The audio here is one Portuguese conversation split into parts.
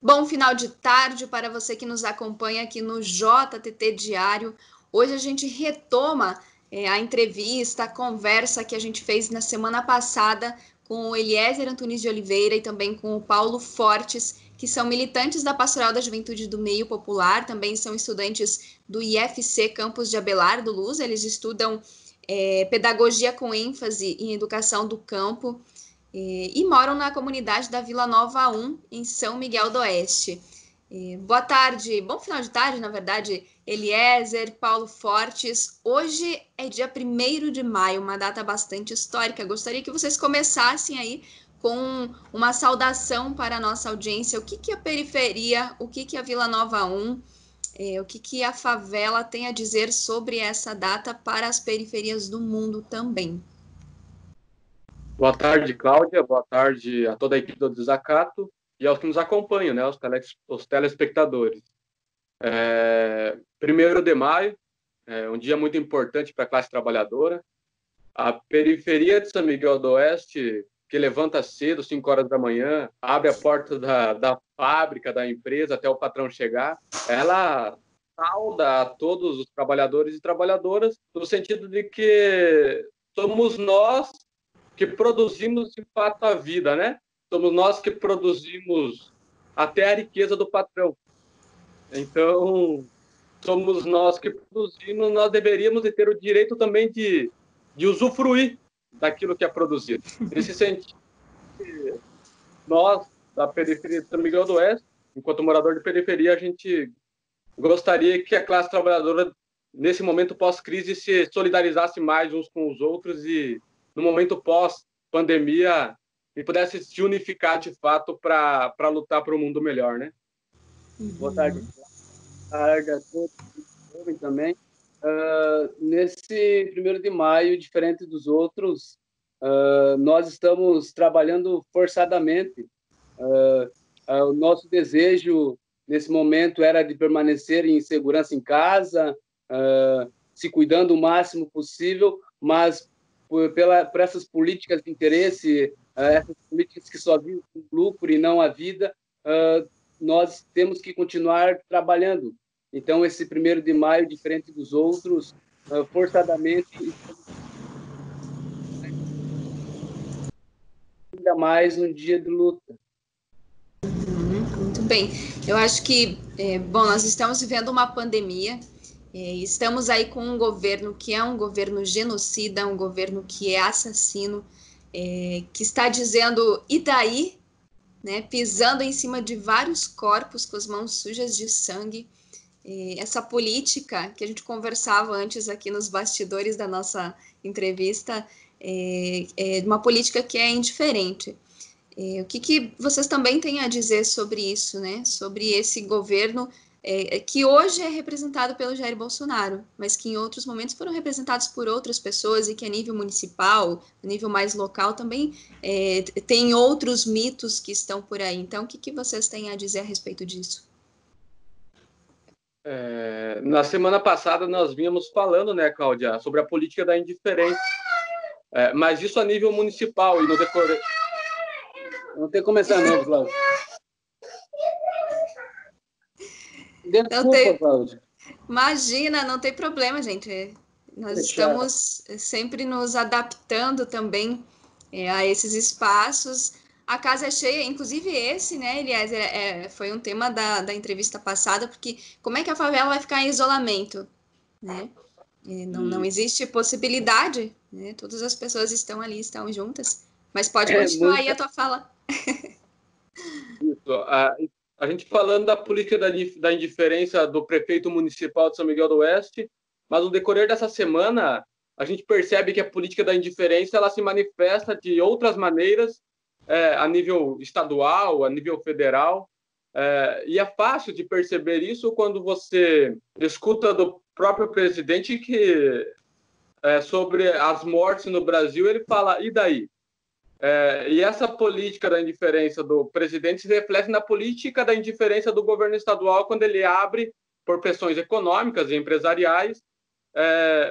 Bom final de tarde para você que nos acompanha aqui no JTT Diário. Hoje a gente retoma a entrevista, a conversa que a gente fez na semana passada com o Eliezer Antunes de Oliveira e também com o Paulo Fortes, que são militantes da Pastoral da Juventude do Meio Popular, também são estudantes do IFC Campus de Abelardo Luz. Eles estudam pedagogia com ênfase em educação do campo e moram na comunidade da Vila Nova 1, em São Miguel do Oeste. Boa tarde, bom final de tarde, na verdade, Eliezer, Paulo Fortes. Hoje é dia 1º de maio, uma data bastante histórica. Gostaria que vocês começassem aí com uma saudação para a nossa audiência. O que a periferia, o que a Vila Nova 1, o que a favela tem a dizer sobre essa data para as periferias do mundo também? Boa tarde, Cláudia. Boa tarde a toda a equipe do Desacato e aos que nos acompanham, né, os telespectadores. 1º de maio, um dia muito importante para a classe trabalhadora. A periferia de São Miguel do Oeste, que levanta cedo, 5 horas da manhã, abre a porta da fábrica, da empresa, até o patrão chegar, ela sauda a todos os trabalhadores e trabalhadoras, no sentido de que somos nós que produzimos, de fato, a vida, né? Somos nós que produzimos até a riqueza do patrão. Então, somos nós que produzimos, nós deveríamos ter o direito também de usufruir daquilo que é produzido. Nesse sentido, nós, da periferia de São Miguel do Oeste, enquanto morador de periferia, a gente gostaria que a classe trabalhadora, nesse momento pós-crise, se solidarizasse mais uns com os outros e, no momento pós-pandemia, e pudesse se unificar de fato para lutar para um mundo melhor, né? Boa tarde. Boa tarde a todos também. Nesse 1º de maio, diferente dos outros, nós estamos trabalhando forçadamente. O nosso desejo nesse momento era de permanecer em segurança em casa, se cuidando o máximo possível, mas por essas políticas de interesse, essas políticas que só visam o lucro e não a vida, nós temos que continuar trabalhando. Então, esse 1º de maio, diferente dos outros, forçadamente, ainda mais um dia de luta. Muito bem. Eu acho que, nós estamos vivendo uma pandemia, estamos aí com um governo que é um governo genocida, um governo que é assassino, que está dizendo, e daí? Né, pisando em cima de vários corpos com as mãos sujas de sangue. Essa política que a gente conversava antes aqui nos bastidores da nossa entrevista é uma política que é indiferente. O que vocês também têm a dizer sobre isso, né? Sobre esse governo que hoje é representado pelo Jair Bolsonaro, mas que em outros momentos foram representados por outras pessoas e que a nível municipal, a nível mais local, também tem outros mitos que estão por aí. Então, o que vocês têm a dizer a respeito disso? Na semana passada nós vínhamos falando, né, Cláudia, sobre a política da indiferença, mas isso a nível municipal e no decorrer... Não tem como começar não, Cláudia. Desculpa, Cláudia. Imagina, não tem problema, gente. Nós estamos sempre nos adaptando também a esses espaços. A casa é cheia, inclusive esse, né, Eliezer, foi um tema da entrevista passada, porque como é que a favela vai ficar em isolamento? Né? Não existe possibilidade, né? Todas as pessoas estão ali, estão juntas. Mas pode continuar aí a tua fala. Isso. A gente falando da política da indiferença do prefeito municipal de São Miguel do Oeste, mas no decorrer dessa semana, a gente percebe que a política da indiferença ela se manifesta de outras maneiras, a nível estadual, a nível federal, e é fácil de perceber isso quando você escuta do próprio presidente que sobre as mortes no Brasil, ele fala, e daí? E essa política da indiferença do presidente se reflete na política da indiferença do governo estadual quando ele abre, por pressões econômicas e empresariais,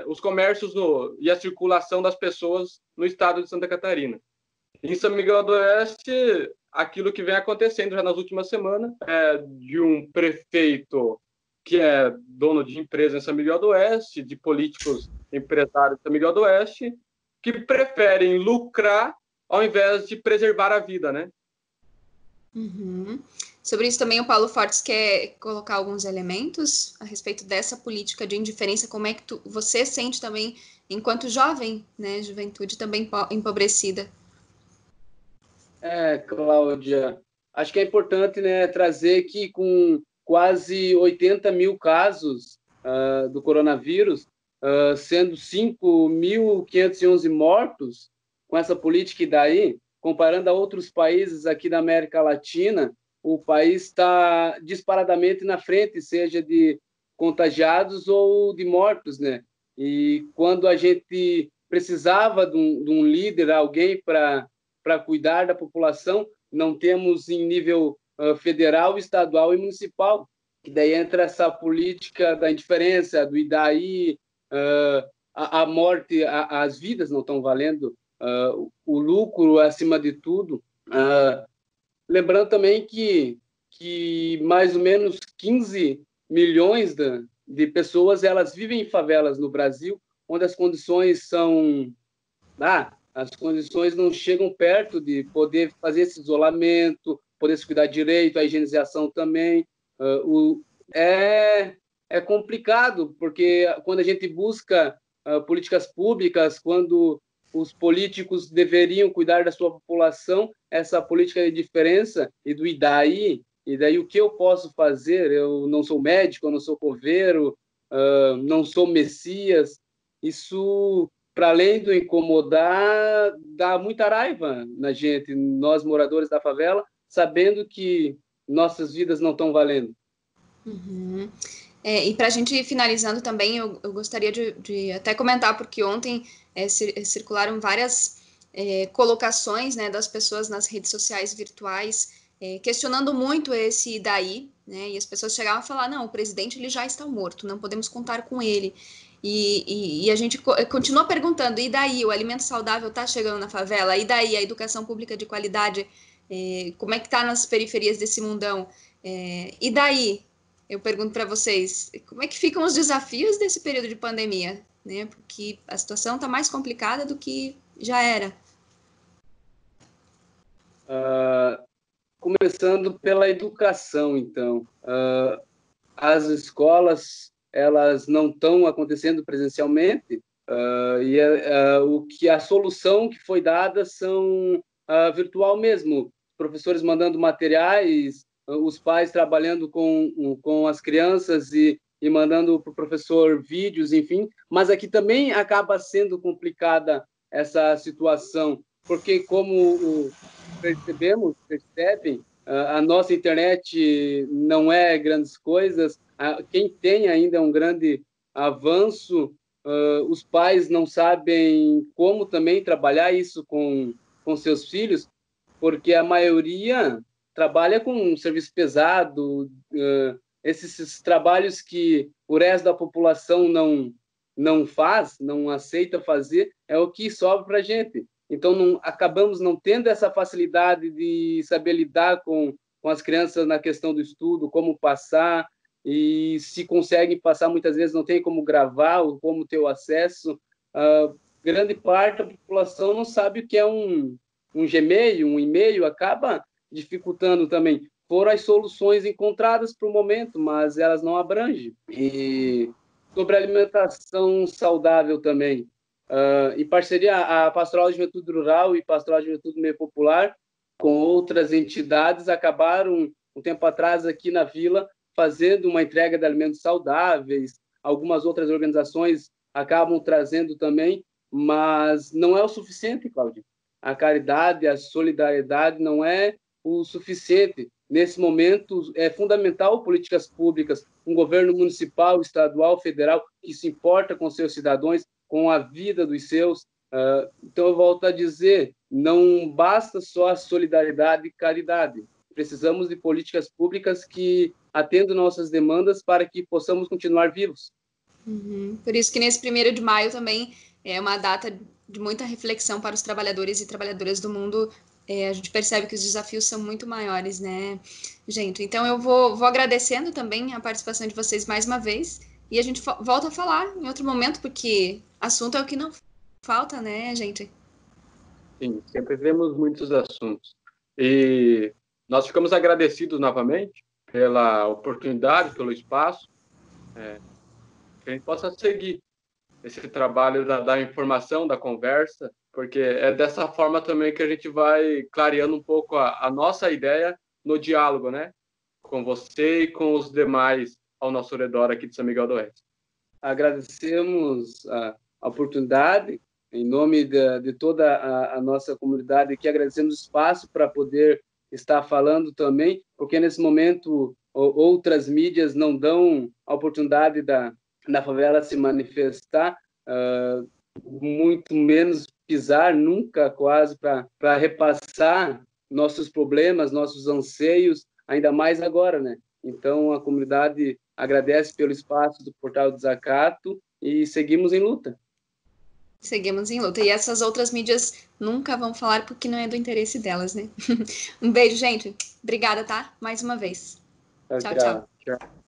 os comércios e a circulação das pessoas no estado de Santa Catarina. Em São Miguel do Oeste, aquilo que vem acontecendo já nas últimas semanas, de um prefeito que é dono de empresa em São Miguel do Oeste, de políticos empresários de São Miguel do Oeste, que preferem lucrar ao invés de preservar a vida, né? Uhum. Sobre isso também o Paulo Fortes quer colocar alguns elementos a respeito dessa política de indiferença, como é que você sente também, enquanto jovem, né, juventude também empobrecida. Cláudia, acho que é importante, né, trazer que com quase 80 mil casos do coronavírus, sendo 5.511 mortos, com essa política, e daí, comparando a outros países aqui da América Latina, o país está disparadamente na frente, seja de contagiados ou de mortos, né? E quando a gente precisava de um líder, alguém para cuidar da população, não temos em nível federal, estadual e municipal. Que daí entra essa política da indiferença, do e a morte, as vidas não estão valendo, o lucro acima de tudo. Lembrando também que mais ou menos 15 milhões de pessoas elas vivem em favelas no Brasil, onde as condições são... as condições não chegam perto de poder fazer esse isolamento, poder se cuidar direito, a higienização também. É complicado, porque quando a gente busca políticas públicas, quando os políticos deveriam cuidar da sua população, essa política de diferença e daí o que eu posso fazer? Eu não sou médico, eu não sou coveiro, não sou Messias. Isso, para além do incomodar, dá muita raiva na gente, nós moradores da favela, sabendo que nossas vidas não estão valendo. Uhum. E para a gente ir finalizando também, eu gostaria de até comentar, porque ontem circularam várias colocações, né, das pessoas nas redes sociais virtuais, questionando muito esse daí, né, e as pessoas chegavam a falar, não, o presidente ele já está morto, não podemos contar com ele. E a gente continua perguntando, e daí? O alimento saudável está chegando na favela? E daí? A educação pública de qualidade, como é que está nas periferias desse mundão? E daí? Eu pergunto para vocês, como é que ficam os desafios desse período de pandemia? Né? Porque a situação está mais complicada do que já era. Começando pela educação, então. As escolas elas não estão acontecendo presencialmente, a solução que foi dada são virtual mesmo. Professores mandando materiais, os pais trabalhando com as crianças e mandando para o professor vídeos, enfim. Mas aqui também acaba sendo complicada essa situação, porque como percebem, a nossa internet não é grandes coisas. Quem tem ainda um grande avanço, os pais não sabem como também trabalhar isso com seus filhos, porque a maioria trabalha com um serviço pesado, esses trabalhos que o resto da população não faz, não aceita fazer, é o que sobra para a gente. Então, acabamos não tendo essa facilidade de saber lidar com as crianças na questão do estudo, como passar, e se conseguem passar, muitas vezes não tem como gravar ou como ter o acesso. Grande parte da população não sabe o que é um Gmail, um e-mail, acaba dificultando também. Foram as soluções encontradas para o momento, mas elas não abrangem. E sobre alimentação saudável também, em parceria a Pastoral de Juventude Rural e Pastoral de Juventude Meio Popular, com outras entidades, acabaram, um tempo atrás, aqui na vila, fazendo uma entrega de alimentos saudáveis. Algumas outras organizações acabam trazendo também, mas não é o suficiente, Cláudio. A caridade, a solidariedade não é o suficiente. Nesse momento, é fundamental políticas públicas, um governo municipal, estadual, federal, que se importa com seus cidadãos, com a vida dos seus. Então, eu volto a dizer, não basta só a solidariedade e caridade. Precisamos de políticas públicas que atendam nossas demandas para que possamos continuar vivos. Uhum. Por isso que nesse 1º de maio também é uma data de muita reflexão para os trabalhadores e trabalhadoras do mundo a gente percebe que os desafios são muito maiores, né, gente? Então eu vou agradecendo também a participação de vocês mais uma vez e a gente volta a falar em outro momento, porque assunto é o que não falta, né, gente? Sim, sempre temos muitos assuntos. E nós ficamos agradecidos novamente pela oportunidade, pelo espaço, que a gente possa seguir esse trabalho da informação, da conversa, porque é dessa forma também que a gente vai clareando um pouco a nossa ideia no diálogo, né? Com você e com os demais ao nosso redor aqui de São Miguel do Oeste. Agradecemos a oportunidade, em nome de toda a nossa comunidade aqui, agradecemos o espaço para poder estar falando também, porque nesse momento outras mídias não dão a oportunidade da favela se manifestar, muito menos pisar, nunca quase, para repassar nossos problemas, nossos anseios, ainda mais agora, né? Então, a comunidade agradece pelo espaço do Portal do Desacato e seguimos em luta. Seguimos em luta. E essas outras mídias nunca vão falar porque não é do interesse delas, né? Um beijo, gente. Obrigada, tá? Mais uma vez. Tchau, tchau.